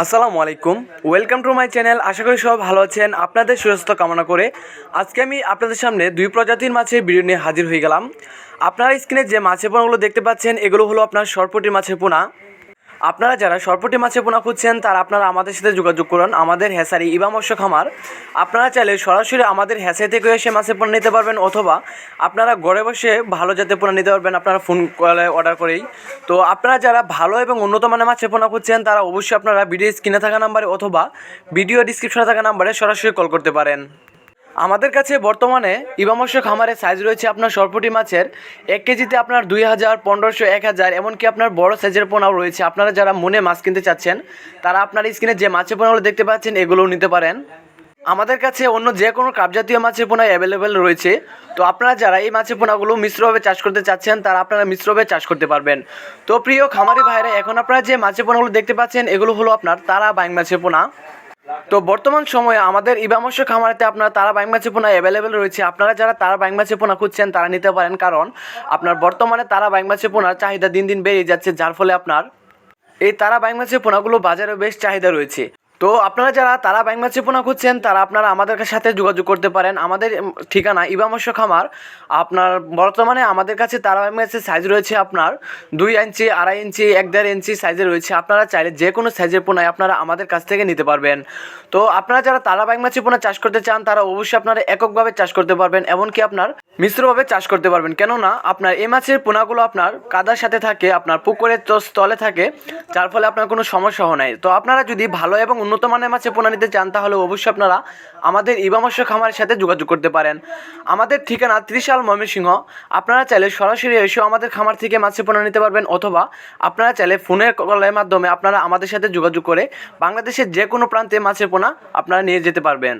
আসসালামু আলাইকুম, welcome to my channel. আশা করি সব ভালো আছেন। আপনাদের সুস্বাস্থ্য কামনা করে আজকে আমি আপনাদের সামনে দুই প্রজাতির মাছের ভিডিও নিয়ে হাজির হয়ে গেলাম। আপনারা স্ক্রিনে যে মাছের পোনাগুলো দেখতে পাচ্ছেন এগুলো হলো আপনার সরপুঁটি মাছের পোনা। আপনারা যারা সরপুঁটি মাছের পোনা খুঁজছেন তারা আপনারা আমাদের সাথে যোগাযোগ করুন। আমাদের হ্যাচারি ইবা মৎস্য খামার। আপনারা চাইলে সরাসরি আমাদের হ্যাচারি থেকে এসে মাছের পোনা নিতে পারবেন, অথবা আপনারা ঘরে বসে ভালো জাতের পোনা নিতে পারবেন আপনারা ফোন কলে অর্ডার করেই। তো আপনারা যারা ভালো এবং উন্নত মানের মাছের পোনা খুঁজছেন তারা অবশ্যই আপনারা ভিডিও স্ক্রিনে থাকা নাম্বারে অথবা ভিডিও ডিসক্রিপশনে থাকা নাম্বারে সরাসরি কল করতে পারেন। আমাদের কাছে বর্তমানে ইবা মৎস্য খামারের সাইজ রয়েছে আপনার সরপুঁটি মাছের 1 কেজিতে আপনার 2000, 1500, 1000, এমনকি আপনার বড় সাইজের পোনাও রয়েছে। আপনারা যারা মনে মাছ কিনতে চাচ্ছেন তারা আপনার স্ক্রিনে যে মাছের পোনাগুলো দেখতে পাচ্ছেন এগুলোও নিতে পারেন। আমাদের কাছে অন্য যে কোনো কাপজাতীয় মাছের পোনা অ্যাভেলেবেল রয়েছে। তো আপনারা যারা এই মাছের পোনাগুলো মিশ্রভাবে চাষ করতে চাচ্ছেন তারা আপনারা মিশ্রভাবে চাষ করতে পারবেন। তো প্রিয় খামারি ভাইরা, এখন আপনারা যে মাছের পোনাগুলো দেখতে পাচ্ছেন এগুলো হলো আপনার তারা বাইং মাছের পোনা। তো বর্তমান সময়ে আমাদের ইবা মৎস্য খামারেতে আপনার তারা বাইং মাছের পোনা অ্যাভেলেবেল রয়েছে। আপনারা যারা তারা বাইং মাছের পোনা খুঁজছেন তারা নিতে পারেন, কারণ আপনার বর্তমানে তারা বাইং মাছের পোনার চাহিদা দিন দিন বেড়ে যাচ্ছে, যার ফলে আপনার এই তারা বাইং মাছের পোনাগুলো বাজারে বেশ চাহিদা রয়েছে। তো আপনারা যারা তারা বাইং মাছের পোনা খুঁজছেন তারা আপনারা আমাদের সাথে যোগাযোগ করতে পারেন। আমাদের ঠিকানা ইবা মৎস্য খামার। আপনার বর্তমানে আমাদের কাছে তারা বাইং মাছের সাইজ রয়েছে আপনার 2 ইঞ্চি, 2.5 ইঞ্চি, 1.5 ইঞ্চি সাইজে রয়েছে। আপনারা চাইলে যে কোনো সাইজের পোনায় আপনারা আমাদের কাছ থেকে নিতে পারবেন। তো আপনারা যারা তারা বাইং মাছের পোনা চাষ করতে চান তারা অবশ্যই আপনারা এককভাবে চাষ করতে পারবেন, এমনকি আপনার মিশ্রভাবে চাষ করতে পারবেন। কেননা আপনার এই মাছের পোনাগুলো আপনার কাদার সাথে থাকে, আপনার পুকুরের তলে থাকে, যার ফলে আপনার কোনো সমস্যা হয় নাই। তো আপনারা যদি ভালো এবং উন্নত মানের মাছের পোনা নিতে চান তাহলে অবশ্যই আপনারা আমাদের ইবা মৎস্য খামারের সাথে যোগাযোগ করতে পারেন। আমাদের ঠিকানা ত্রিশাল, ময়মনসিংহ। আপনারা চাইলে সরাসরি এসেও আমাদের খামার থেকে মাছের পোনা নিতে পারবেন, অথবা আপনারা চাইলে ফোনের কলের মাধ্যমে আপনারা আমাদের সাথে যোগাযোগ করে বাংলাদেশের যে কোনো প্রান্তে মাছের পোনা আপনারা নিয়ে যেতে পারবেন।